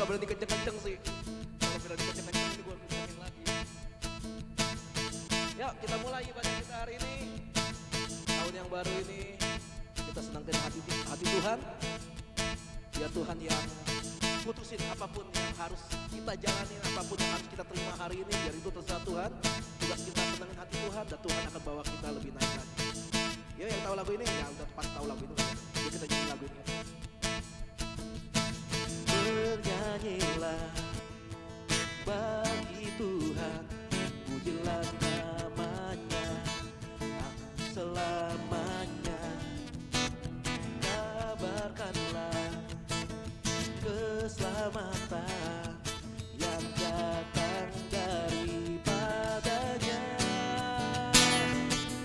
nggak berhenti kenceng-kenceng sih. Kalau berhenti kenceng-kenceng ini gue kencengin lagi. Yuk kita mulai ibadah kita hari ini. Tahun yang baru ini kita senangkan hati Tuhan. Biar Tuhan yang putusin apapun yang harus kita jalanin, apapun yang harus kita terima hari ini, biar itu terserah Tuhan. Tugas kita senangin hati Tuhan dan Tuhan akan bawa kita lebih naik lagi. Yuk yang tahu lagu ini, ya udah pas tahu lagu itu. Yuk kita nyanyi lagu ini. Bernyanyilah bagi Tuhan, pujilah namanya selamanya. Kabarkanlah keselamatan yang datang daripadanya.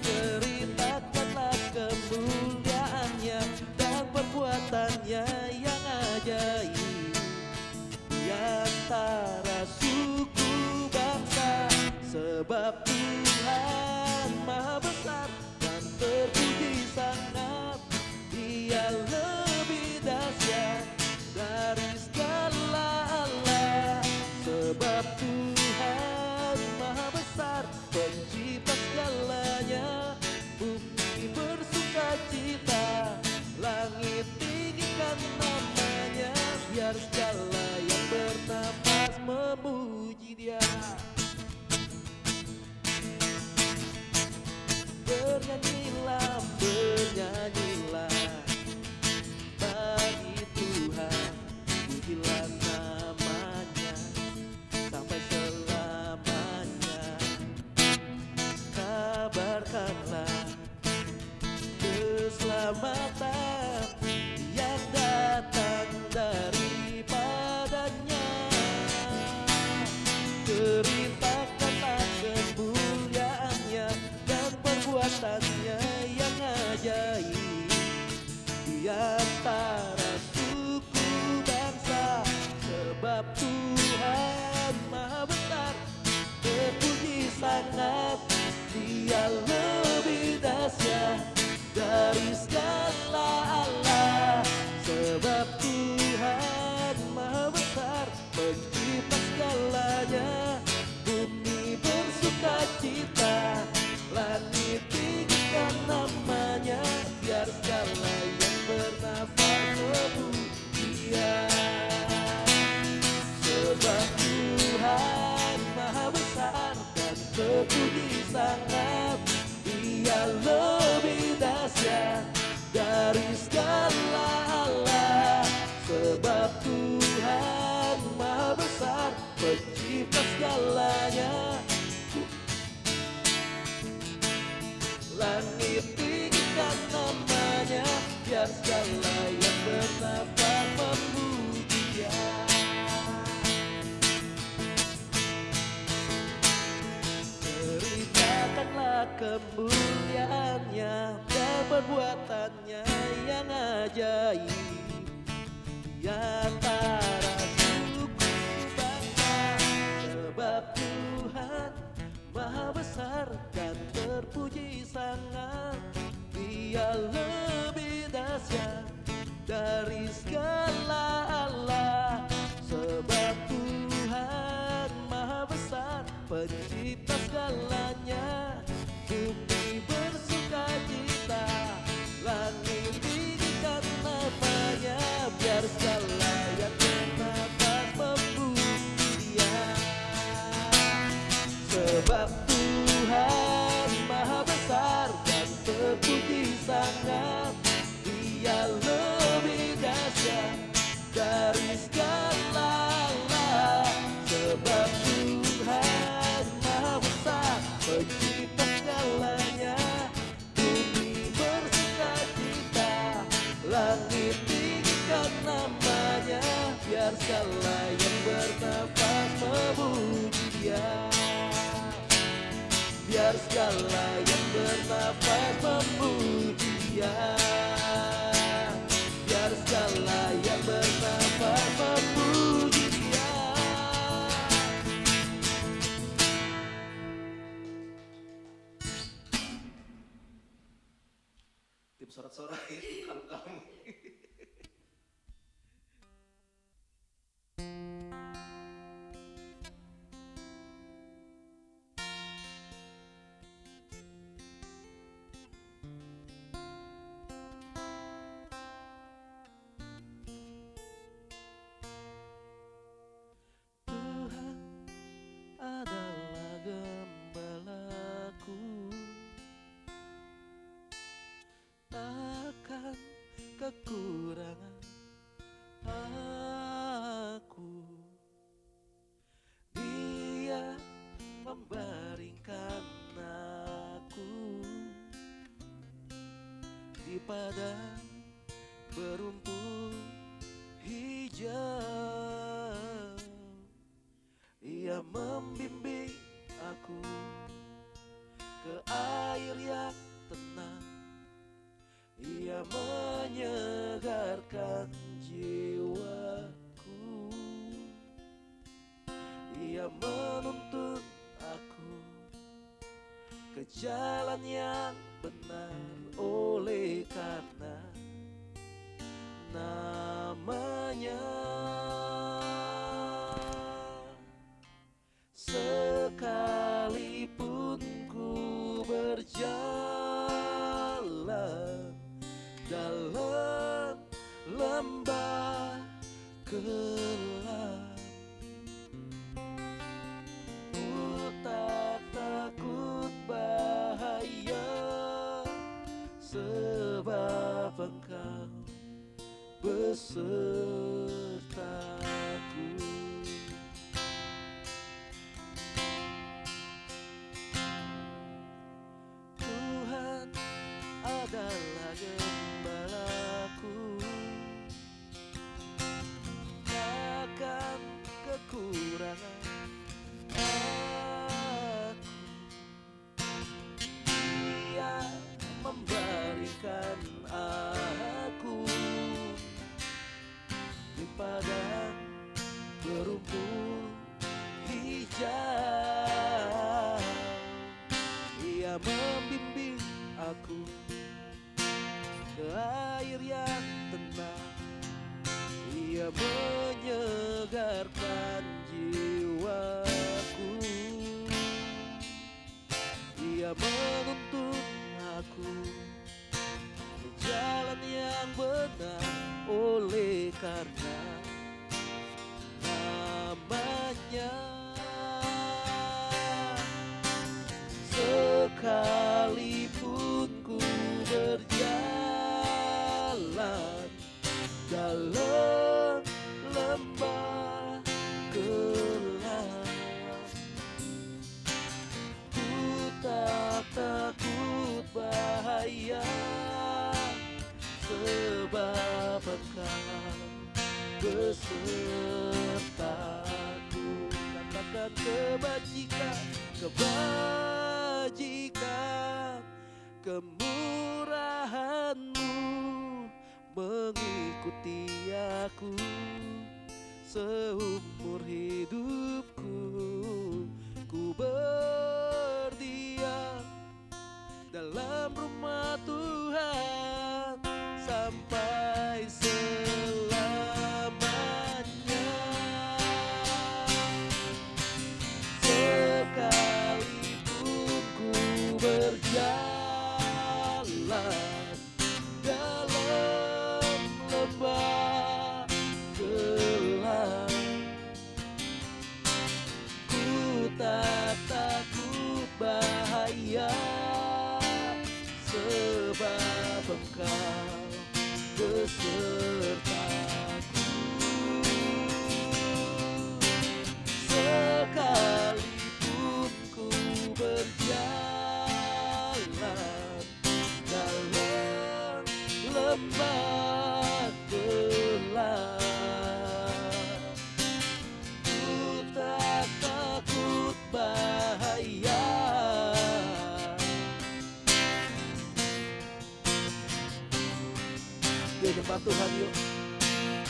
Ceritakanlah kemuliaannya dan perbuatannya yang ajaib di antara suku bangsa. Sebab Tuhan maha besar dan terpuji sangat, Dia lebih dahsyat dari segala Allah. Sebab Tuhan maha besar, pencipta segalanya. Bumi bersuka cita, langit tinggikan namanya. Biar segala yang bernafas memuji Dia. Bernyanyilah, bernyanyilah bagi Tuhan, pujilah namanya sampai selamanya. Kabarkanlah keselamatan yang datang daripadanya. Ceritakanlah kemuliaannya dan perbuatannya yang ajaib di antara suku bangsa. Sebab Tuhan maha besar, terpuji sangat, Dia lebih dahsyat dari segala Allah. Sebab Tuhan maha besar, pencipta segalanya. Bumi bersuka cita, langit tinggikan namanya. Biar segala yang bernafas memuji Dia. Sebab Tuhan maha besar dan terpuji sangat, Dia lebih dahsyat dari segala Allah. Sebab Tuhan maha besar, pencipta segalanya. Langit tinggikan namanya. Biar segala yang bernafas memuji Dia. Ceritakanlah kemuliaannya dan perbuatannya yang ajaib di antara suku bangsa. Sebab Tuhan maha besar dan terpuji sangat, Dia lebih dahsyat dari segala Allah. Sebab Tuhan maha besar, pencipta segalanya. Bumi bersuka cita, langit tinggikan namanya. Biar segala yang bernafas memuji Dia. Sebab Tuhan maha besar dan terpuji sangat, Dia lebih dahsyat dari segala Allah. Sebab Tuhan maha besar, pencipta segalanya. Bumi bersuka cita, langit tinggikan namanya. Biar segala yang bernafas memuji Dia. Biar segala yang bernafas memuji Dia. Biar segala yang bernafas memuji Dia. Tim sorak-sorai kamu. padang berumput hijau. Ia membimbing aku ke air yang tenang. Ia menyegarkan jiwaku. Ia menuntun aku ke jalan yang benar, oleh karena namanya. Sekalipun ku berjalan dalam lembah gelap, ku tak takut bahaya, sebab Engkau besertaku. Tuhan adalah gembalaku, takkan kekurangan aku. Dia memberikan aku di padang berumput hijau. Ia membimbing aku ke air yang tenang. Ia menyegarkan jiwaku. Ia menuntun aku ke jalan yang benar, oleh karena namanya. Sekalipun ku berjalan dalam lembah gelap, ku tak takut bahaya, sebab Engkau besertaku. Katakan kebajikan, kebajikan, kemurahan-Mu mengikuti aku seumur hidupku. Ku berdiam dalam rumah Tuhan sampai selamanya. Sekalipun ku berjalan dalam lembah gelap, ku tak takut bahaya, sebab Engkau besertaku. Sekalipun ku berjalan dalam lembah gelap, ku tak takut bahaya. Dia nyembah Tuhan yuk.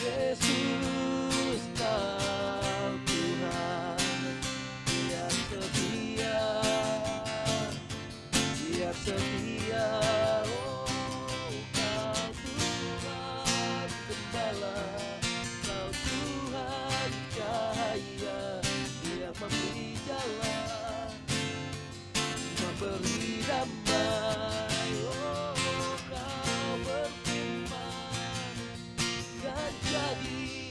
Yesus Kau Tuhan yang setia, yang setia. Oh, Kau Tuhan gembala, Kau Tuhan cahaya yang memberi jalan, memberi damai. Oh, Kau berfirman dan jadi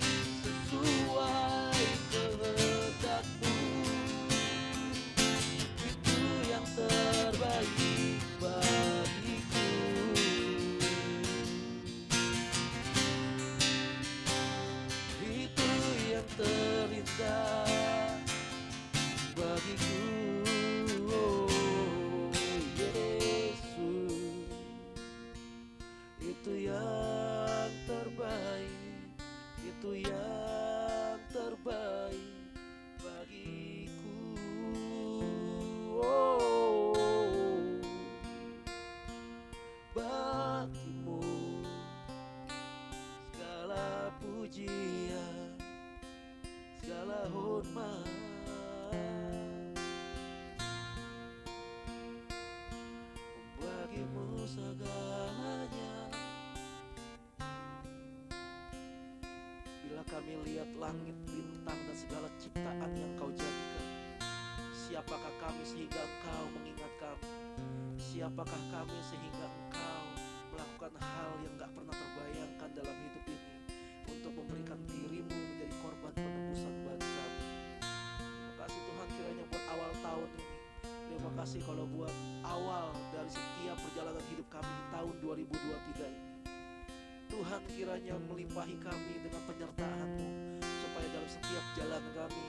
kami lihat langit, bintang, dan segala ciptaan yang Kau jadikan. Siapakah kami sehingga Engkau mengingat kami? Siapakah kami sehingga Engkau melakukan hal yang gak pernah terbayangkan dalam hidup ini untuk memberikan dirimu menjadi korban penebusan bagi kami. Terima kasih Tuhan kiranya buat awal tahun ini. Terima kasih kalau buat awal dari setiap perjalanan hidup kami di tahun 2023 ini. Tuhan kiranya melimpahi kami dengan penyertaan-Mu, supaya dalam setiap jalan kami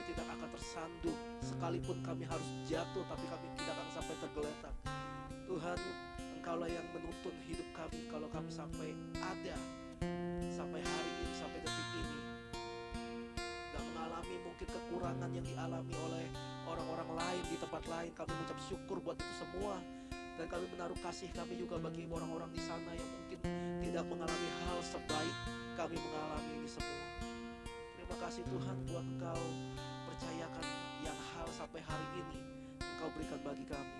tidak akan tersandung. Sekalipun kami harus jatuh, tapi kami tidak akan sampai tergeletak. Tuhan, Engkaulah yang menuntun hidup kami kalau kami sampai ada, sampai hari ini, sampai detik ini. Gak mengalami mungkin kekurangan yang dialami oleh orang-orang lain di tempat lain. Kami mengucap syukur buat itu semua. Dan kami menaruh kasih kami juga bagi orang-orang di sana yang mungkin tidak mengalami hal sebaik kami mengalami ini semua. Terima kasih Tuhan buat Engkau percayakan yang hal sampai hari ini Engkau berikan bagi kami.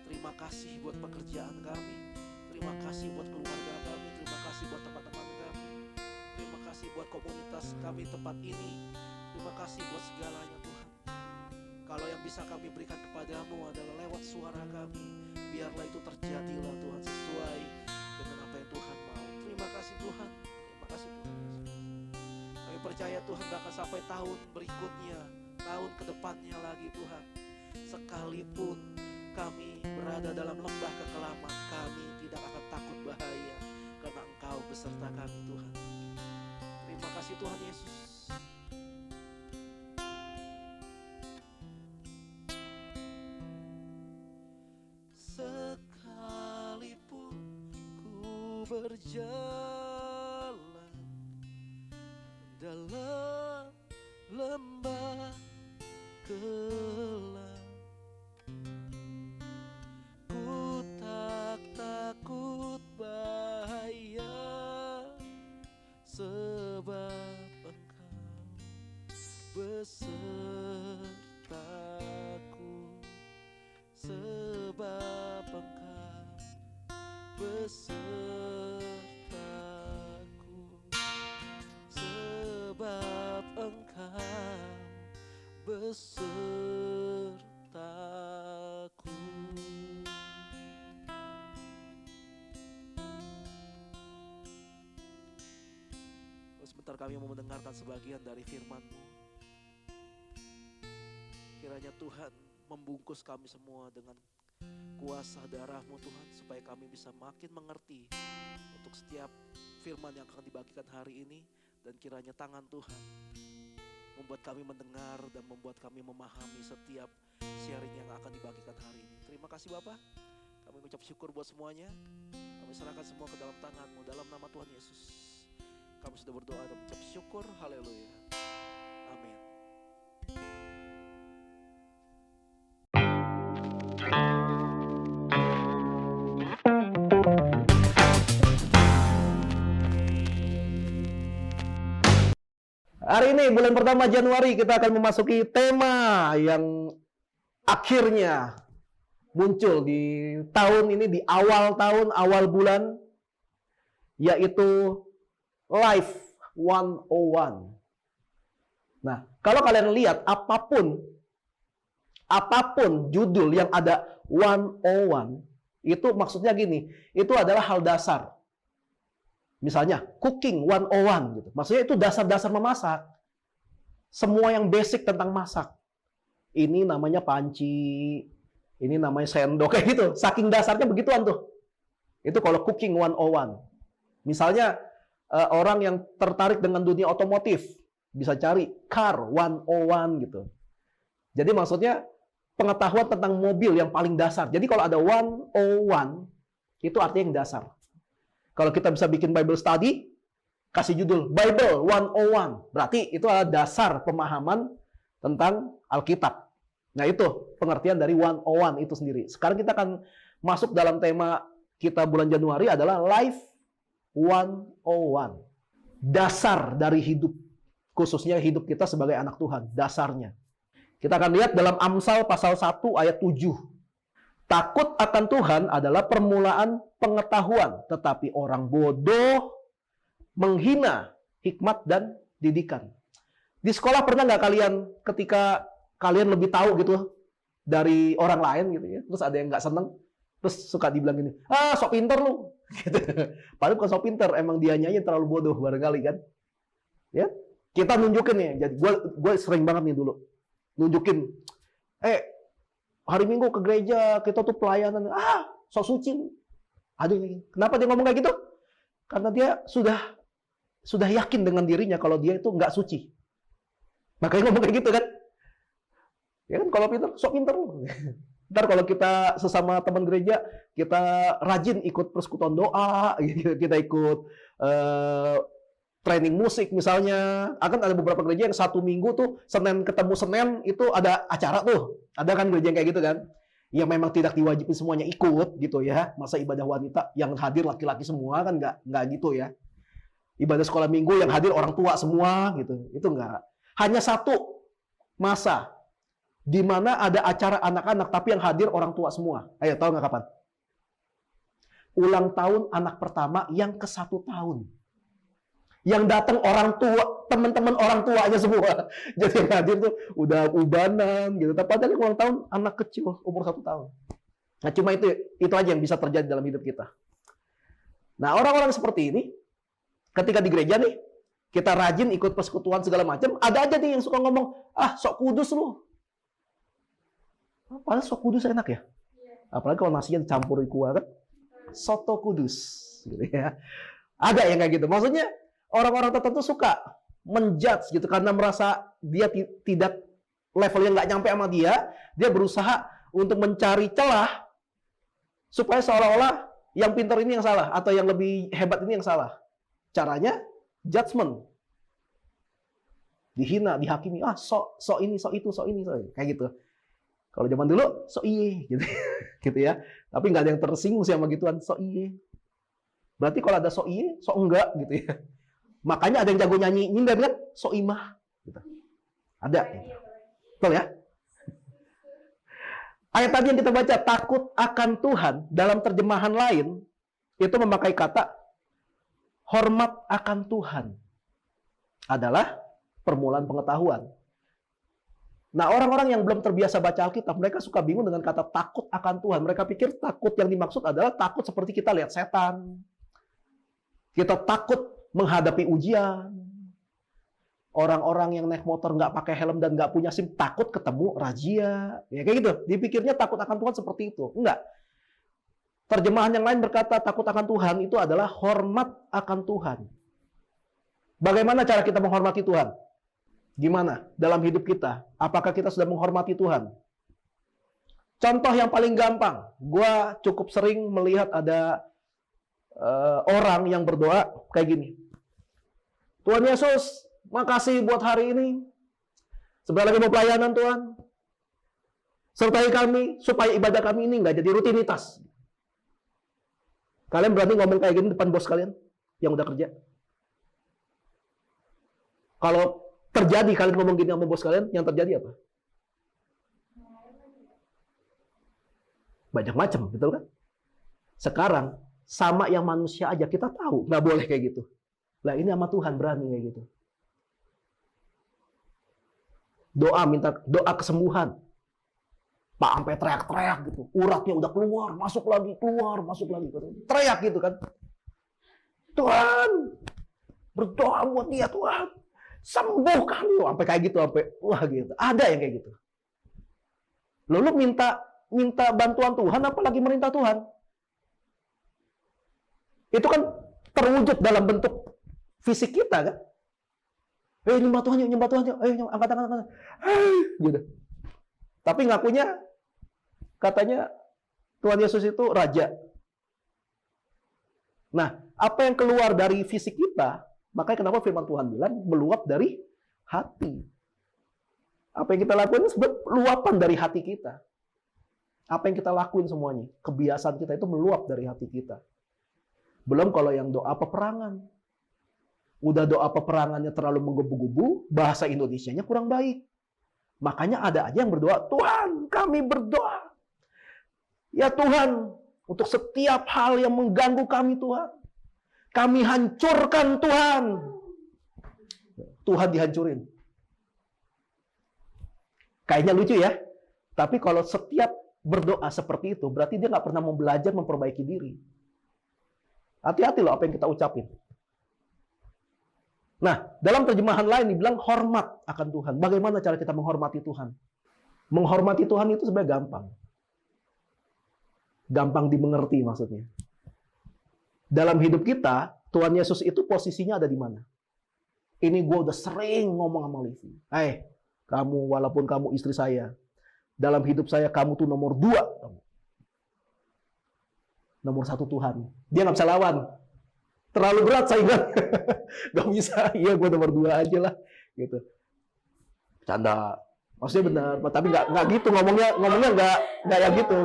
Terima kasih buat pekerjaan kami. Terima kasih buat keluarga kami. Terima kasih buat teman-teman kami. Terima kasih buat komunitas kami tempat ini. Terima kasih buat segalanya Tuhan. Kalau yang bisa kami berikan kepadamu adalah lewat suara kami, biarlah itu terjadilah Tuhan sesuai dengan apa yang Tuhan mau. Terima kasih Tuhan. Terima kasih Tuhan Yesus. Kami percaya Tuhan gak akan sampai tahun berikutnya, tahun kedepannya lagi Tuhan. Sekalipun kami berada dalam lembah kekelaman, kami tidak akan takut bahaya, karena Engkau beserta kami Tuhan. Terima kasih Tuhan Yesus. Sekalipun ku berjalan dalam lembah gelap, ku tak takut bahaya, sebab Engkau besertaku, sebab Engkau besertaku, sebab Engkau besertaku. Sebentar kami mau mendengarkan sebagian dari firman-Mu. Kiranya Tuhan membungkus kami semua dengan kuasa darah-Mu Tuhan, supaya kami bisa makin mengerti untuk setiap firman yang akan dibagikan hari ini. Dan kiranya tangan Tuhan membuat kami mendengar dan membuat kami memahami setiap sharing yang akan dibagikan hari ini. Terima kasih Bapak. Kami mengucap syukur buat semuanya. Kami serahkan semua ke dalam tangan-Mu dalam nama Tuhan Yesus. Kami sudah berdoa dan mengucap syukur. Haleluya. Amin. Hari ini bulan pertama Januari kita akan memasuki tema yang akhirnya muncul di tahun ini, di awal tahun, awal bulan, yaitu Life 101. Nah, kalau kalian lihat apapun judul yang ada 101, itu maksudnya gini, itu adalah hal dasar. Misalnya, cooking 101 gitu. Maksudnya itu dasar-dasar memasak. Semua yang basic tentang masak. Ini namanya panci, ini namanya sendok, kayak gitu. Saking dasarnya begituan tuh. Itu kalau cooking 101. Misalnya, orang yang tertarik dengan dunia otomotif, bisa cari car 101 gitu. Jadi maksudnya, pengetahuan tentang mobil yang paling dasar. Jadi kalau ada 101, itu artinya yang dasar. Kalau kita bisa bikin Bible study, kasih judul Bible 101. Berarti itu adalah dasar pemahaman tentang Alkitab. Nah itu pengertian dari 101 itu sendiri. Sekarang kita akan masuk dalam tema kita bulan Januari adalah Life 101. Dasar dari hidup. Khususnya hidup kita sebagai anak Tuhan. Dasarnya. Kita akan lihat dalam Amsal pasal 1 ayat 7. Takut akan Tuhan adalah permulaan pengetahuan, tetapi orang bodoh menghina hikmat dan didikan. Di sekolah pernah nggak kalian ketika kalian lebih tahu gitu dari orang lain gitu ya, terus ada yang nggak seneng, terus suka dibilang gini, sok pinter lu. Gitu. Padahal bukan sok pinter, emang dianya aja terlalu bodoh barangkali kan. Ya, kita nunjukin nih. Jadi gue sering banget nih dulu nunjukin, hari Minggu ke gereja kita tuh pelayanan, sok suci. Aduh, kenapa dia ngomong kayak gitu? Karena dia sudah yakin dengan dirinya kalau dia itu nggak suci. Makanya ngomong kayak gitu kan. Ya kan, kalau pinter, sok pinter lu. Ntar kalau kita sesama teman gereja, kita rajin ikut persekutuan doa, kita ikut training musik misalnya. Akan ada beberapa gereja yang 1 minggu tuh, Senin ketemu Senin, itu ada acara tuh. Ada kan gereja yang kayak gitu kan. Ya memang tidak diwajibin semuanya ikut gitu ya. Masa ibadah wanita yang hadir laki-laki semua kan nggak gitu ya. Ibadah sekolah minggu yang hadir orang tua semua gitu. Itu nggak. Hanya satu masa di mana ada acara anak-anak tapi yang hadir orang tua semua. Ayo, tahu nggak kapan? Ulang tahun anak pertama yang ke-1 tahun. Yang datang orang tua, teman-teman orang tuanya semua. Jadi yang hadir tuh udah ubanan gitu. Tapi padahal ulang tahun anak kecil umur 1 tahun. Nah, cuma itu aja yang bisa terjadi dalam hidup kita. Nah, orang-orang seperti ini ketika di gereja nih, kita rajin ikut persekutuan segala macam, ada aja nih yang suka ngomong, sok kudus lu. Padahal sok kudus enak ya. Apalagi kalau nasinya dicampur kuah kan. Soto kudus. Gitu ya. Ada yang kayak gitu. Maksudnya orang-orang tertentu suka menjudge gitu karena merasa dia tidak levelnya nggak nyampe sama dia. Dia berusaha untuk mencari celah supaya seolah-olah yang pintar ini yang salah atau yang lebih hebat ini yang salah. Caranya judgment. Dihina, dihakimi. Sok ini, sok itu, sok ini, sok ini. Kayak gitu. Kalau zaman dulu, sok iye, gitu, gitu ya. Tapi nggak ada yang tersinggung sih sama gituan, sok iye. Berarti kalau ada sok iye, sok enggak, gitu ya. Makanya ada yang jago nyanyi nyindir kan, sok imah. Gitu. Ada. Gitu. Betul ya? Ayat tadi yang kita baca, takut akan Tuhan, dalam terjemahan lain, itu memakai kata, hormat akan Tuhan. Adalah permulaan pengetahuan. Nah, orang-orang yang belum terbiasa baca Alkitab, mereka suka bingung dengan kata takut akan Tuhan. Mereka pikir takut yang dimaksud adalah takut seperti kita lihat setan. Kita takut menghadapi ujian. Orang-orang yang naik motor nggak pakai helm dan nggak punya SIM, takut ketemu razia. Ya kayak gitu. Dipikirnya takut akan Tuhan seperti itu. Enggak. Terjemahan yang lain berkata takut akan Tuhan itu adalah hormat akan Tuhan. Bagaimana cara kita menghormati Tuhan? Gimana dalam hidup kita? Apakah kita sudah menghormati Tuhan? Contoh yang paling gampang, gue cukup sering melihat ada orang yang berdoa kayak gini. Tuhan Yesus, makasih buat hari ini. Sebentar lagi mau pelayanan Tuhan. Sertai kami supaya ibadah kami ini nggak jadi rutinitas. Kalian berani ngomong kayak gini depan bos kalian yang udah kerja? Kalau terjadi kalian ngomong gini sama bos kalian, yang terjadi apa? Banyak macam, betul kan? Sekarang sama yang manusia aja kita tahu nggak boleh kayak gitu. Lah ini sama Tuhan berani kayak gitu. Minta doa kesembuhan. Pak sampai teriak-teriak gitu, uratnya udah keluar, masuk lagi, teriak gitu kan. Tuhan, berdoa buat dia Tuhan. Sembuhkan lu, sampai kayak gitu, sampai wah gitu. Ada yang kayak gitu. Lalu minta bantuan Tuhan, apalagi merintah Tuhan. Itu kan terwujud dalam bentuk fisik kita kan. Nyembah Tuhan yuk, ayo angkat tangan. Gitu. Tapi ngakunya katanya Tuhan Yesus itu raja. Nah, apa yang keluar dari fisik kita, makanya kenapa firman Tuhan bilang meluap dari hati. Apa yang kita lakukan itu sebenarnya luapan dari hati kita. Apa yang kita lakuin semuanya, kebiasaan kita itu meluap dari hati kita. Belum kalau yang doa peperangan. Udah doa peperangannya terlalu menggebu-gebu, bahasa Indonesianya kurang baik. Makanya ada aja yang berdoa, Tuhan kami berdoa. Ya Tuhan, untuk setiap hal yang mengganggu kami Tuhan. Kami hancurkan Tuhan. Tuhan dihancurin. Kayaknya lucu ya. Tapi kalau setiap berdoa seperti itu, berarti dia nggak pernah mau belajar memperbaiki diri. Hati-hati loh apa yang kita ucapin. Nah, dalam terjemahan lain dibilang hormat akan Tuhan. Bagaimana cara kita menghormati Tuhan? Menghormati Tuhan itu sebenarnya gampang. Gampang dimengerti maksudnya. Dalam hidup kita, Tuhan Yesus itu posisinya ada di mana? Ini gue udah sering ngomong sama Livi. Kamu walaupun kamu istri saya, dalam hidup saya kamu tuh nomor 2. Nomor 1 Tuhan. Dia nggak bisa lawan. Terlalu berat saingan. Gak bisa. Iya gue nomor 2 aja lah. Gitu. Canda. Maksudnya benar. Tapi nggak gitu ngomongnya nggak ya gitu.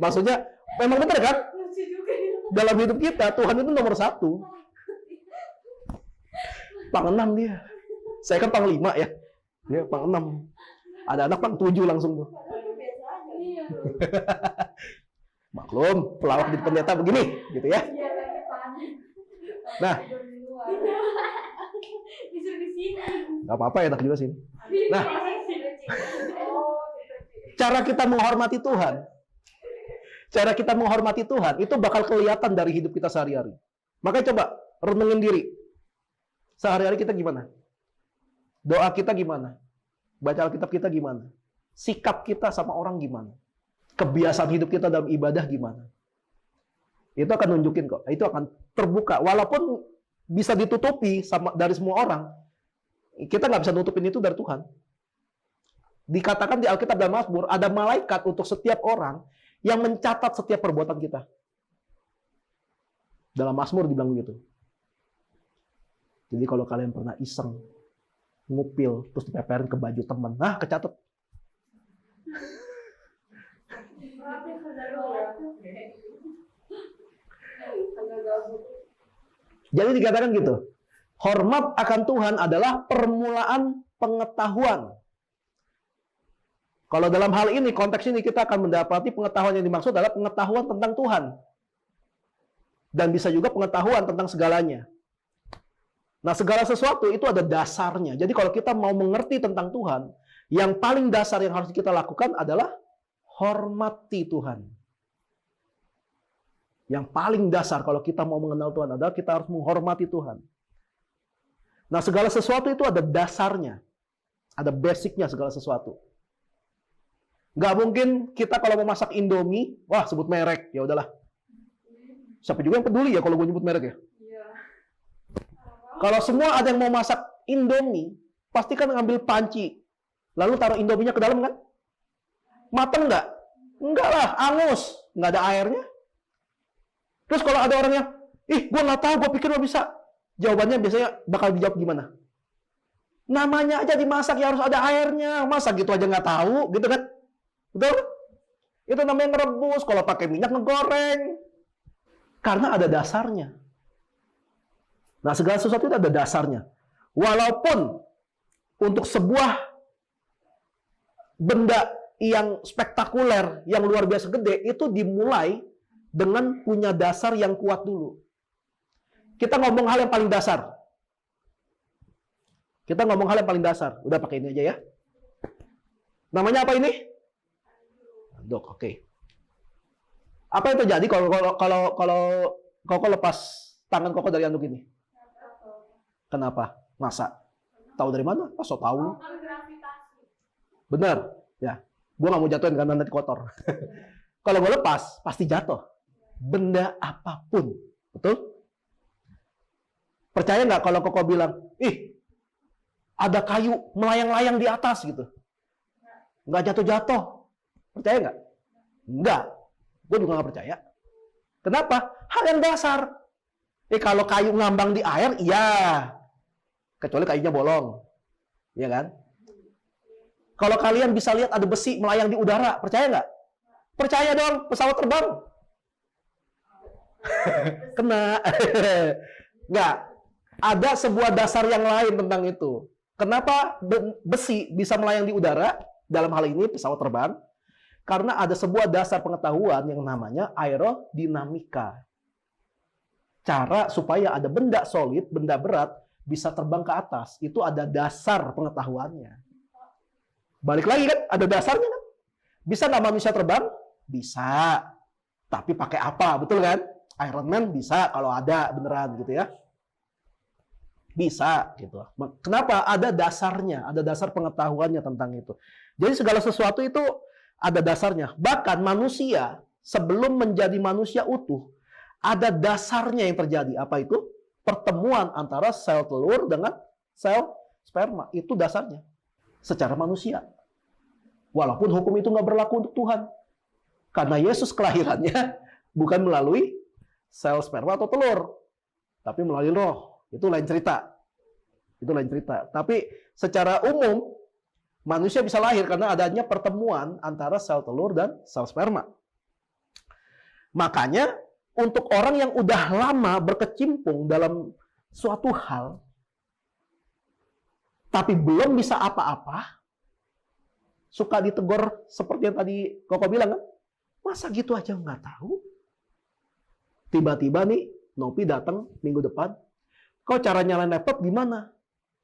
Maksudnya memang benar kan? Dalam hidup kita Tuhan itu nomor 1. Pang 6 dia. Saya kan pang 5 ya. Dia pang 6. Ada anak pang 7 langsung tuh. Maklum, pelawak di pendeta begini, gitu ya. Nah, nggak apa-apa ya, enak juga sini. Nah, cara kita menghormati Tuhan itu bakal kelihatan dari hidup kita sehari-hari. Makanya coba renungin diri. Sehari-hari kita gimana? Doa kita gimana? Baca Alkitab kita gimana? Sikap kita sama orang gimana? Kebiasaan hidup kita dalam ibadah gimana? Itu akan nunjukin kok. Itu akan terbuka. Walaupun bisa ditutupi dari semua orang, kita nggak bisa nutupin itu dari Tuhan. Dikatakan di Alkitab dan Mazmur, ada malaikat untuk setiap orang yang mencatat setiap perbuatan kita. Dalam Mazmur dibilang begitu. Jadi kalau kalian pernah iseng, ngupil, terus dipeperin ke baju teman, kecatat. Jadi dikatakan gitu. Hormat akan Tuhan adalah permulaan pengetahuan. Kalau dalam hal ini, konteks ini kita akan mendapati pengetahuan yang dimaksud adalah pengetahuan tentang Tuhan. Dan bisa juga pengetahuan tentang segalanya. Nah, segala sesuatu itu ada dasarnya. Jadi kalau kita mau mengerti tentang Tuhan, yang paling dasar yang harus kita lakukan adalah hormati Tuhan. Yang paling dasar kalau kita mau mengenal Tuhan adalah kita harus menghormati Tuhan. Nah, segala sesuatu itu ada dasarnya. Ada basicnya segala sesuatu. Nggak mungkin kita kalau mau masak Indomie, sebut merek, ya udahlah. Siapa juga yang peduli ya kalau gue nyebut merek ya? Kalau semua ada yang mau masak Indomie, pasti kan ngambil panci. Lalu taruh Indominya ke dalam kan? Mateng nggak? Enggak lah, angus. Nggak ada airnya. Terus kalau ada orangnya, gue nggak tahu, gue pikir lo bisa. Jawabannya biasanya bakal dijawab gimana? Namanya aja dimasak ya harus ada airnya. Masa gitu aja nggak tahu, gitu kan? Betul? Itu namanya ngerebus. Kalau pakai minyak ngegoreng. Karena ada dasarnya. Nah, segala sesuatu itu ada dasarnya. Walaupun untuk sebuah benda yang spektakuler, yang luar biasa gede, itu dimulai dengan punya dasar yang kuat dulu. Kita ngomong hal yang paling dasar. Udah pakai ini aja ya. Namanya apa ini? Anduk, oke. Apa yang terjadi kalau Koko lepas tangan Koko dari anduk ini? Kenapa? Masa? Tahu dari mana? So tahu. Benar, ya. Gue nggak mau jatuhin karena nanti kotor. Kalau gue lepas, pasti jatuh. Benda apapun, betul? Percaya nggak kalau Koko bilang, ada kayu melayang-layang di atas gitu, nggak jatuh-jatuh? Percaya nggak? Nggak. Gue juga nggak percaya. Kenapa? Hal yang dasar. Kalau kayu ngambang di air, iya. Kecuali kayunya bolong, iya kan? Kalau kalian bisa lihat ada besi melayang di udara, percaya nggak? Percaya dong, pesawat terbang. Kena. Nggak. Ada sebuah dasar yang lain tentang itu. Kenapa besi bisa melayang di udara? Dalam hal ini pesawat terbang. Karena ada sebuah dasar pengetahuan yang namanya aerodinamika. Cara supaya ada benda solid, benda berat, bisa terbang ke atas, itu ada dasar pengetahuannya. Balik lagi kan, ada dasarnya kan. Bisa nggak manusia terbang? Bisa. Tapi pakai apa? Betul kan? Iron Man bisa kalau ada beneran gitu ya. Bisa gitu. Kenapa? Ada dasarnya, ada dasar pengetahuannya tentang itu. Jadi segala sesuatu itu ada dasarnya. Bahkan manusia sebelum menjadi manusia utuh, ada dasarnya yang terjadi. Apa itu? Pertemuan antara sel telur dengan sel sperma. Itu dasarnya. Secara manusia. Walaupun hukum itu nggak berlaku untuk Tuhan. Karena Yesus kelahirannya bukan melalui sel sperma atau telur. Tapi melalui roh. Itu lain cerita. Itu lain cerita. Tapi secara umum, manusia bisa lahir karena adanya pertemuan antara sel telur dan sel sperma. Makanya, untuk orang yang udah lama berkecimpung dalam suatu hal, tapi belum bisa apa-apa, suka ditegur seperti yang tadi Koko bilang kan, masa gitu aja nggak tahu? Tiba-tiba nih, Nopi datang minggu depan, kau cara nyalain laptop gimana?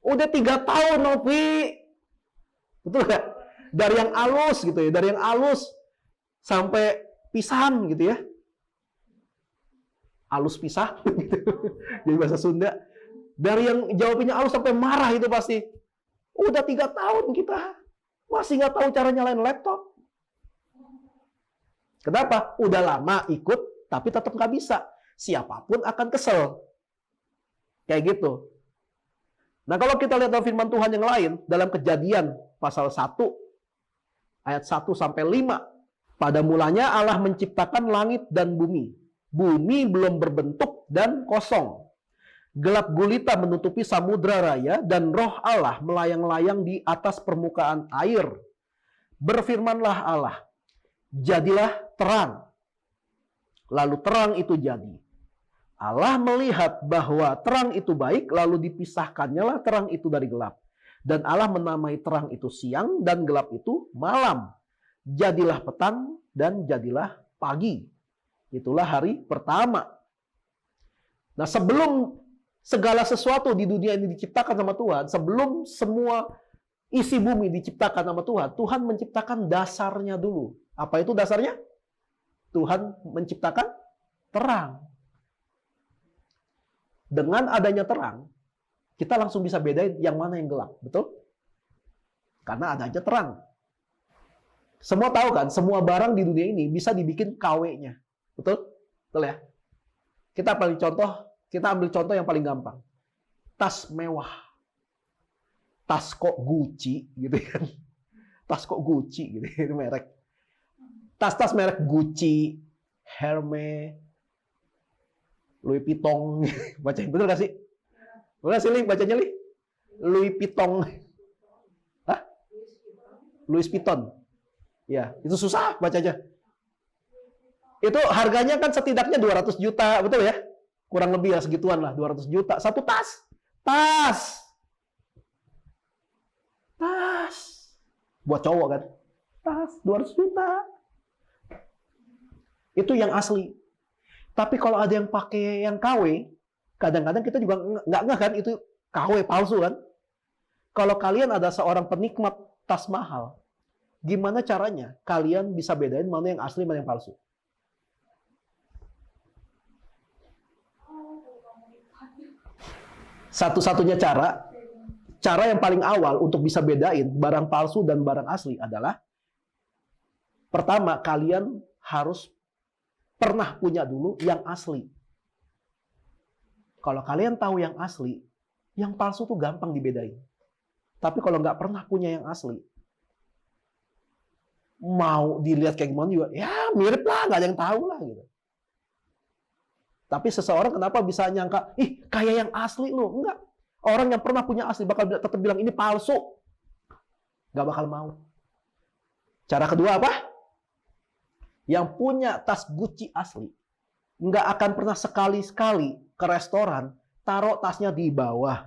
Udah 3 tahun Nopi. Betul nggak? Dari yang halus gitu ya, dari yang halus sampai pisahan gitu ya. Halus pisah, gitu. Jadi bahasa Sunda. Dari yang jawabnya halus sampai marah itu pasti. Udah 3 tahun kita masih nggak tahu cara nyalain laptop. Kenapa? Udah lama ikut, tapi tetap nggak bisa. Siapapun akan kesel. Kayak gitu. Nah, kalau kita lihat dalam firman Tuhan yang lain, dalam Kejadian pasal 1, ayat 1 sampai 5. Pada mulanya Allah menciptakan langit dan bumi. Bumi belum berbentuk dan kosong. Gelap gulita menutupi samudra raya dan roh Allah melayang-layang di atas permukaan air. Berfirmanlah Allah, jadilah terang. Lalu terang itu jadi. Allah melihat bahwa terang itu baik, lalu dipisahkannya lah terang itu dari gelap. Dan Allah menamai terang itu siang dan gelap itu malam. Jadilah petang dan jadilah pagi. Itulah hari pertama. Nah, sebelum segala sesuatu di dunia ini diciptakan sama Tuhan, sebelum semua isi bumi diciptakan sama Tuhan, Tuhan menciptakan dasarnya dulu. Apa itu dasarnya? Tuhan menciptakan terang. Dengan adanya terang, kita langsung bisa bedain yang mana yang gelap. Betul? Karena adanya terang. Semua tahu kan, semua barang di dunia ini bisa dibikin KW-nya. Betul? Betul ya? Kita ambil contoh yang paling gampang. Tas mewah. Tas kok Gucci gitu kan. Tas kok Gucci gitu, itu merek. Tas-tas merek Gucci, Hermes, Louis Vuitton. Bacain betul gak sih? Betul sih, Li? Bacanya, Li? Louis Vuitton. Hah? Louis Vuitton. Ya, itu susah bacanya. Itu harganya kan setidaknya 200 juta, betul ya? Kurang lebih ya segituan lah, 200 juta. Satu tas. Tas. Tas. Buat cowok kan? Tas, 200 juta. Itu yang asli. Tapi kalau ada yang pakai yang KW, kadang-kadang kita juga nggak ngeh kan, itu KW palsu kan? Kalau kalian ada seorang penikmat tas mahal, gimana caranya kalian bisa bedain mana yang asli, mana yang palsu? Satu-satunya cara yang paling awal untuk bisa bedain barang palsu dan barang asli adalah, pertama, kalian harus pernah punya dulu yang asli. Kalau kalian tahu yang asli, yang palsu tuh gampang dibedain. Tapi kalau nggak pernah punya yang asli, mau dilihat kayak gimana juga, ya mirip lah, nggak ada yang tahu lah gitu. Tapi seseorang kenapa bisa nyangka, ih kayak yang asli loh? Enggak. Orang yang pernah punya asli bakal tetap bilang ini palsu. Nggak bakal mau. Cara kedua apa? Yang punya tas Gucci asli, nggak akan pernah sekali-sekali ke restoran, taruh tasnya di bawah.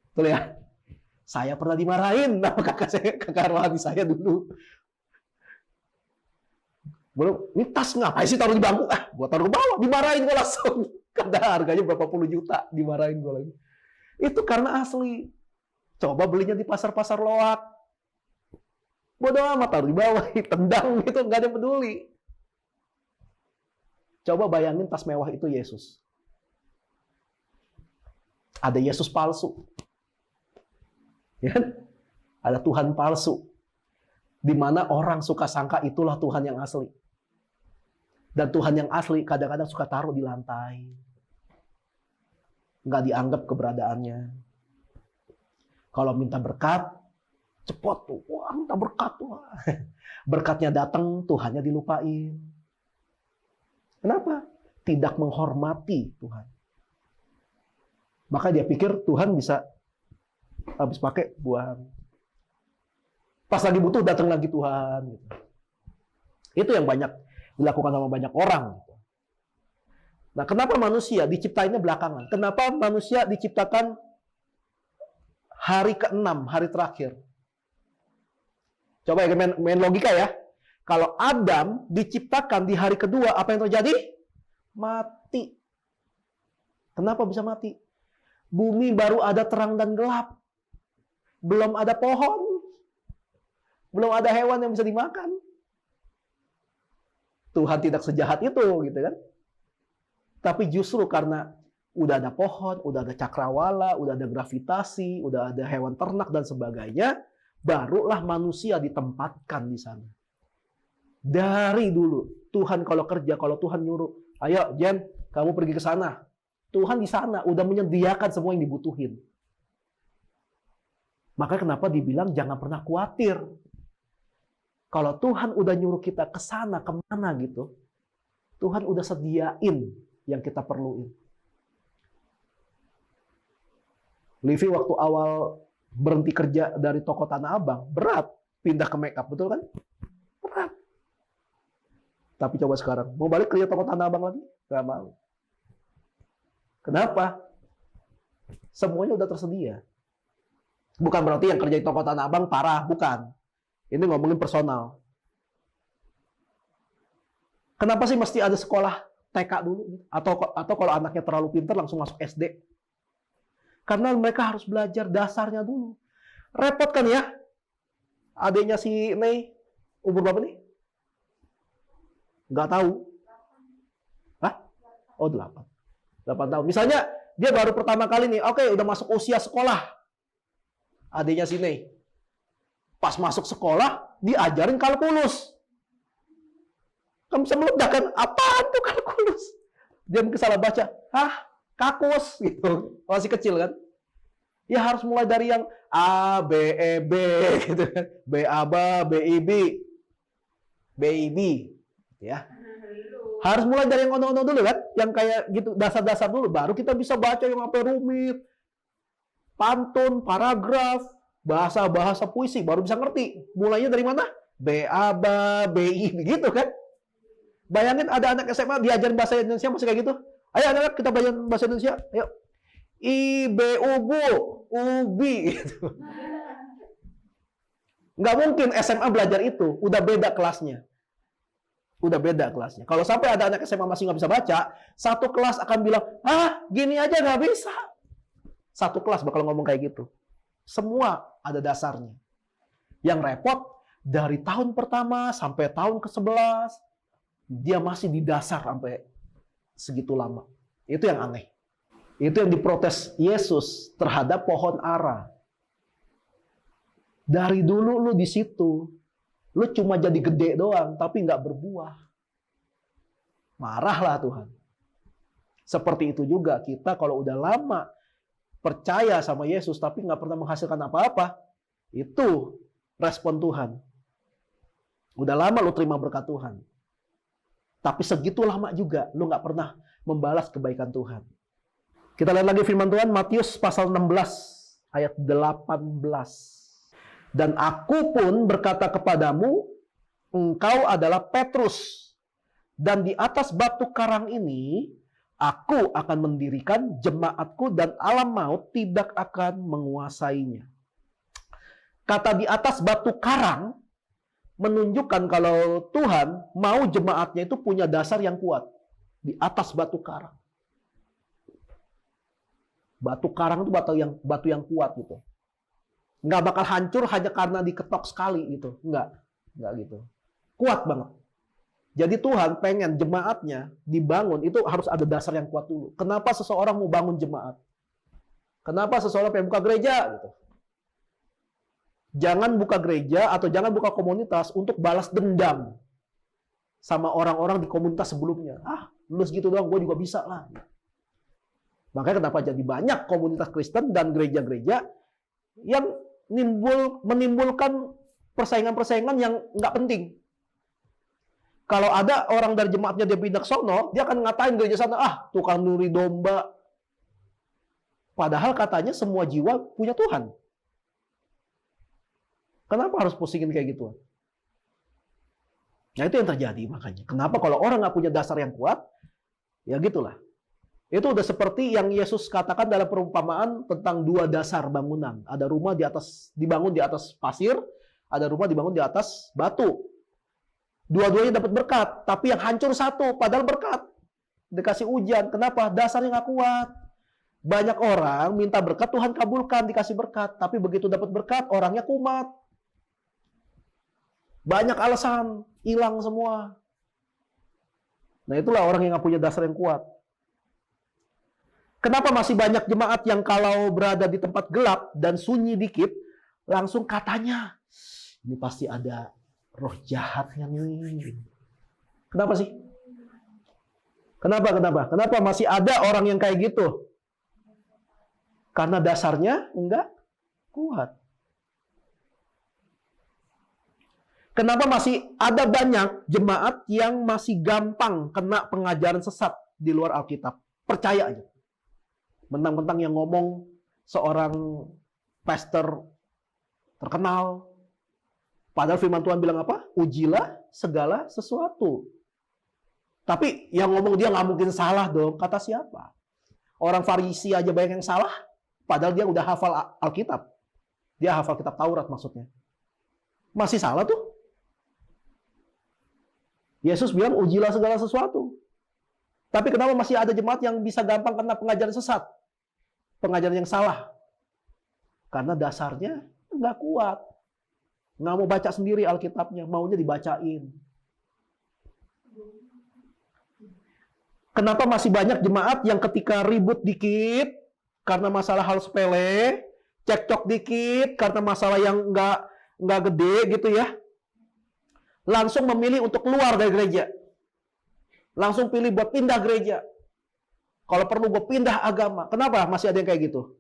Betul ya? Saya pernah dimarahin sama kakak rohani saya dulu. Belum, ini tas ngapain sih taruh di bangku? Ah, gua taruh ke bawah, dimarahin gua langsung. Karena harganya berapa puluh juta, dimarahin gue lagi. Itu karena asli. Coba belinya di pasar-pasar loak. Bodoh amat, taruh di bawah, tendang gitu, nggak ada yang peduli. Coba bayangin tas mewah itu Yesus. Ada Yesus palsu. Ya? Ada Tuhan palsu. Di mana orang suka sangka itulah Tuhan yang asli. Dan Tuhan yang asli kadang-kadang suka taruh di lantai. Nggak dianggap keberadaannya. Kalau minta berkat, cepot tuh. Wah, minta berkat tuh. Berkatnya datang, Tuhannya dilupain. Kenapa? Tidak menghormati Tuhan. Maka dia pikir Tuhan bisa habis pakai buang. Pas lagi butuh datang lagi Tuhan. Gitu. Itu yang banyak dilakukan sama banyak orang. Gitu. Nah, kenapa manusia diciptainnya belakangan? Kenapa manusia diciptakan hari ke-6, hari terakhir? Coba ya main logika ya. Kalau Adam diciptakan di hari kedua, apa yang terjadi? Mati. Kenapa bisa mati? Bumi baru ada terang dan gelap. Belum ada pohon. Belum ada hewan yang bisa dimakan. Tuhan tidak sejahat itu, gitu kan? Tapi justru karena udah ada pohon, udah ada cakrawala, udah ada gravitasi, udah ada hewan ternak dan sebagainya, barulah manusia ditempatkan di sana. Dari dulu, Tuhan kalau kerja, kalau Tuhan nyuruh, ayo Jen, kamu pergi ke sana. Tuhan di sana udah menyediakan semua yang dibutuhin. Maka kenapa dibilang jangan pernah khawatir. Kalau Tuhan udah nyuruh kita ke sana, kemana gitu, Tuhan udah sediain yang kita perluin. Livi waktu awal berhenti kerja dari toko Tanah Abang, berat pindah ke make up, betul kan? Berat. Tapi coba sekarang, mau balik kerja toko Tanah Abang lagi? Gak mau. Kenapa? Semuanya udah tersedia. Bukan berarti yang kerja di toko Tanah Abang parah, bukan. Ini ngomongin personal. Kenapa sih mesti ada sekolah TK dulu? Atau kalau anaknya terlalu pintar langsung masuk SD? Karena mereka harus belajar dasarnya dulu. Repot kan ya? Adiknya si Nei, umur berapa nih? Nggak tahu. Hah? Oh, 8 tahun. Misalnya, dia baru pertama kali nih, oke, udah masuk usia sekolah. Adiknya si Nei. Pas masuk sekolah, diajarin kalkulus. Kamu bisa meledak kan? Apaan tuh kalkulus? Dia mungkin salah baca. Hah? Kakus gitu. Masih kecil kan? Ya harus mulai dari yang A, B, E, B gitu kan. B, A, B, B, I, B. Baby. Ya. Harus mulai dari yang ono-ono dulu kan? Yang kayak gitu, dasar-dasar dulu. Baru kita bisa baca yang sampai rumit. Pantun, paragraf, bahasa-bahasa puisi. Baru bisa ngerti. Mulainya dari mana? B, A, B, B, I, gitu kan? Bayangin ada anak SMA diajarin bahasa Indonesia masih kayak gitu. Ayo anak-anak kita belajar bahasa Indonesia. Ayo. I, B, U, Bu, Ubi. Gitu. Nggak mungkin SMA belajar itu. Udah beda kelasnya. Udah beda kelasnya. Kalau sampai ada anak SMA masih nggak bisa baca, satu kelas akan bilang, gini aja nggak bisa. Satu kelas bakal ngomong kayak gitu. Semua ada dasarnya. Yang repot, dari tahun pertama sampai tahun ke-11, dia masih di dasar sampai segitu lama. Itu yang aneh. Itu yang diprotes Yesus terhadap pohon ara. Dari dulu lu di situ, lu cuma jadi gede doang, tapi nggak berbuah. Marahlah Tuhan. Seperti itu juga kita kalau udah lama percaya sama Yesus, tapi nggak pernah menghasilkan apa-apa, itu respon Tuhan. Udah lama lu terima berkat Tuhan. Tapi segitu lama juga lu nggak pernah membalas kebaikan Tuhan. Kita lihat lagi firman Tuhan, Matius pasal 16, ayat 18. Dan aku pun berkata kepadamu, engkau adalah Petrus. Dan di atas batu karang ini, aku akan mendirikan jemaatku dan alam maut tidak akan menguasainya. Kata di atas batu karang, menunjukkan kalau Tuhan mau jemaatnya itu punya dasar yang kuat. Di atas batu karang. Batu karang itu batu yang kuat gitu. Nggak bakal hancur hanya karena diketok sekali gitu. Nggak gitu. Kuat banget. Jadi Tuhan pengen jemaatnya dibangun itu harus ada dasar yang kuat dulu. Kenapa seseorang mau bangun jemaat? Kenapa seseorang pengen buka gereja gitu? Jangan buka gereja atau jangan buka komunitas untuk balas dendam sama orang-orang di komunitas sebelumnya. Lulus gitu doang, gue juga bisa lah. Makanya kenapa jadi banyak komunitas Kristen dan gereja-gereja yang menimbulkan persaingan-persaingan yang nggak penting. Kalau ada orang dari jemaatnya dia pindah ke sono, dia akan ngatain gereja sana, tukang nuri domba. Padahal katanya semua jiwa punya Tuhan. Kenapa harus pusingin kayak gitu? Nah itu yang terjadi makanya. Kenapa kalau orang nggak punya dasar yang kuat, ya gitulah. Itu udah seperti yang Yesus katakan dalam perumpamaan tentang dua dasar bangunan. Ada rumah dibangun di atas pasir, ada rumah dibangun di atas batu. Dua-duanya dapat berkat, tapi yang hancur satu, padahal berkat. Dikasih hujan, kenapa? Dasarnya nggak kuat. Banyak orang minta berkat, Tuhan kabulkan, dikasih berkat. Tapi begitu dapat berkat, orangnya kumat. Banyak alasan, hilang semua. Nah itulah orang yang nggak punya dasar yang kuat. Kenapa masih banyak jemaat yang kalau berada di tempat gelap dan sunyi dikit, langsung katanya, ini pasti ada roh jahatnya nih. Kenapa sih? Kenapa masih ada orang yang kayak gitu? Karena dasarnya enggak kuat. Kenapa masih ada banyak jemaat yang masih gampang kena pengajaran sesat di luar Alkitab? Percaya aja. Mentang-mentang yang ngomong seorang pastor terkenal. Padahal firman Tuhan bilang apa? Ujilah segala sesuatu. Tapi yang ngomong dia nggak mungkin salah dong. Kata siapa? Orang Farisi aja banyak yang salah. Padahal dia udah hafal Alkitab. Dia hafal kitab Taurat maksudnya. Masih salah tuh. Yesus bilang ujilah segala sesuatu. Tapi kenapa masih ada jemaat yang bisa gampang kena pengajaran sesat? Pengajaran yang salah. Karena dasarnya nggak kuat. Nggak mau baca sendiri Alkitabnya. Maunya dibacain. Kenapa masih banyak jemaat yang ketika ribut dikit, karena masalah hal sepele, cekcok dikit, karena masalah yang nggak gede gitu ya, langsung memilih untuk keluar dari gereja. Langsung pilih buat pindah gereja. Kalau perlu gue pindah agama. Kenapa masih ada yang kayak gitu?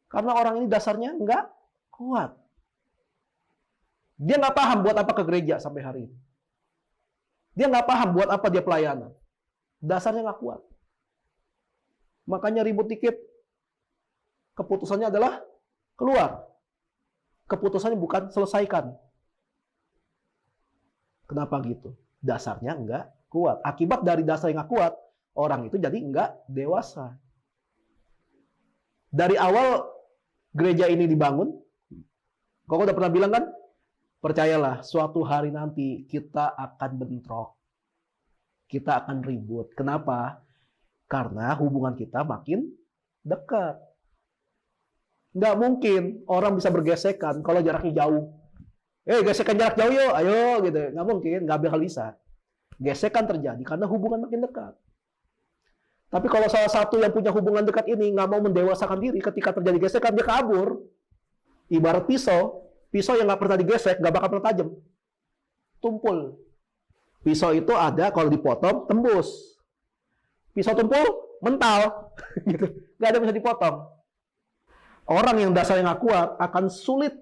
Karena orang ini dasarnya nggak kuat. Dia nggak paham buat apa ke gereja sampai hari ini. Dia nggak paham buat apa dia pelayanan. Dasarnya nggak kuat. Makanya ribut dikit. Keputusannya adalah keluar. Keputusannya bukan selesaikan. Kenapa gitu? Dasarnya nggak kuat. Akibat dari dasar yang nggak kuat, orang itu jadi nggak dewasa. Dari awal gereja ini dibangun, kau udah pernah bilang kan? Percayalah, suatu hari nanti kita akan bentrok. Kita akan ribut. Kenapa? Karena hubungan kita makin dekat. Nggak mungkin orang bisa bergesekan kalau jaraknya jauh. Gesekan jarak jauh yuk, ayo gitu. Nggak mungkin, nggak bakal bisa. Gesekan terjadi karena hubungan makin dekat. Tapi kalau salah satu yang punya hubungan dekat ini nggak mau mendewasakan diri, ketika terjadi gesekan dia kabur. Ibarat pisau yang nggak pernah digesek nggak bakal pernah tajam. Tumpul. Pisau itu ada kalau dipotong tembus. Pisau tumpul mental, gitu. Nggak ada yang bisa dipotong. Orang yang dasarnya nggak kuat akan sulit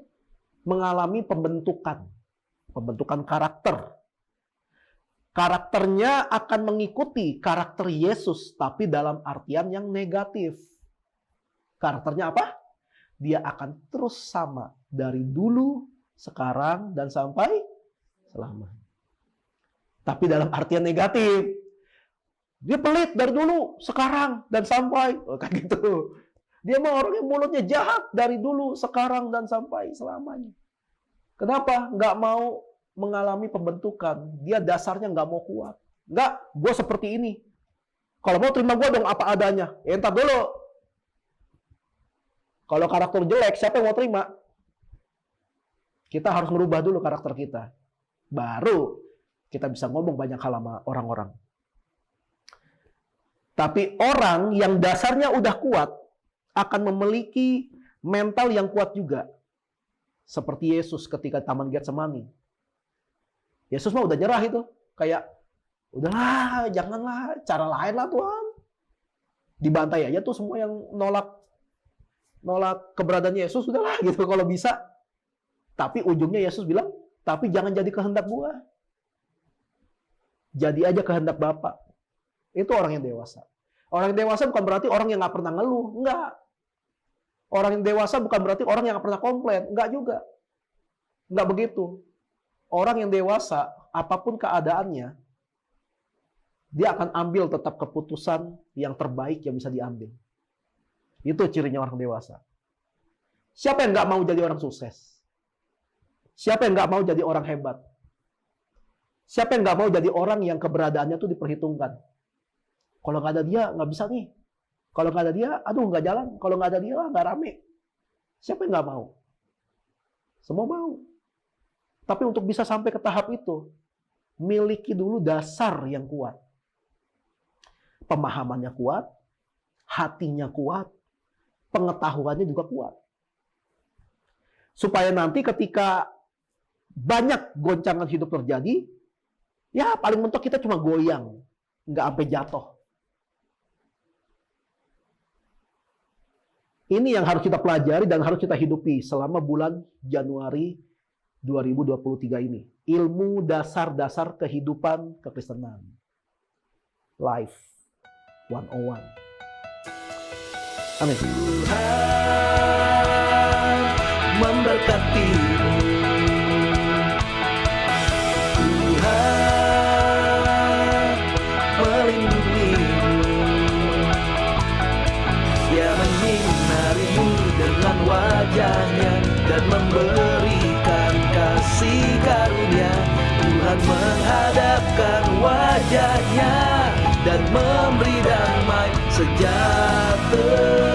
mengalami pembentukan karakter. Karakternya akan mengikuti karakter Yesus, tapi dalam artian yang negatif. Karakternya apa? Dia akan terus sama dari dulu, sekarang, dan sampai selamanya. Tapi dalam artian negatif. Dia pelit dari dulu, sekarang, dan sampai. Kayak gitu. Dia mau orang yang mulutnya jahat dari dulu, sekarang, dan sampai selamanya. Kenapa? Nggak mau mengalami pembentukan. Dia dasarnya nggak mau kuat. Nggak, gue seperti ini. Kalau mau terima gue dong apa adanya. Entar dulu. Kalau karakter jelek, siapa yang mau terima? Kita harus merubah dulu karakter kita. Baru kita bisa ngomong banyak hal sama orang-orang. Tapi orang yang dasarnya udah kuat akan memiliki mental yang kuat juga. Seperti Yesus ketika Taman Getsemani. Yesus mah udah nyerah itu. Kayak, udahlah, janganlah, cara lain lah Tuhan. Dibantai aja tuh semua yang nolak keberadaan Yesus, udahlah gitu kalau bisa. Tapi ujungnya Yesus bilang, tapi jangan jadi kehendak gua. Jadi aja kehendak Bapa. Itu orang yang dewasa. Orang yang dewasa bukan berarti orang yang nggak pernah ngeluh. Enggak. Orang yang dewasa bukan berarti orang yang nggak pernah komplain. Enggak juga. Enggak begitu. Orang yang dewasa, apapun keadaannya, dia akan ambil tetap keputusan yang terbaik yang bisa diambil. Itu cirinya orang dewasa. Siapa yang nggak mau jadi orang sukses? Siapa yang nggak mau jadi orang hebat? Siapa yang nggak mau jadi orang yang keberadaannya itu diperhitungkan? Kalau nggak ada dia, nggak bisa nih. Kalau nggak ada dia, aduh nggak jalan. Kalau nggak ada dia, nggak rame. Siapa yang nggak mau? Semua mau. Tapi untuk bisa sampai ke tahap itu, miliki dulu dasar yang kuat. Pemahamannya kuat, hatinya kuat, pengetahuannya juga kuat. Supaya nanti ketika banyak goncangan hidup terjadi, ya paling mentok kita cuma goyang, nggak sampai jatuh. Ini yang harus kita pelajari dan harus kita hidupi selama bulan Januari 2023 ini. Ilmu dasar-dasar kehidupan kekristenan. Life 101. Amin. Tuhan memberkatimu. Tuhan melindungimu. Dia menyinarimu dengan wajahnya dan memberikan kasih karunia. Tuhan menghadapkan wajahnya dan memberi damai sejahtera.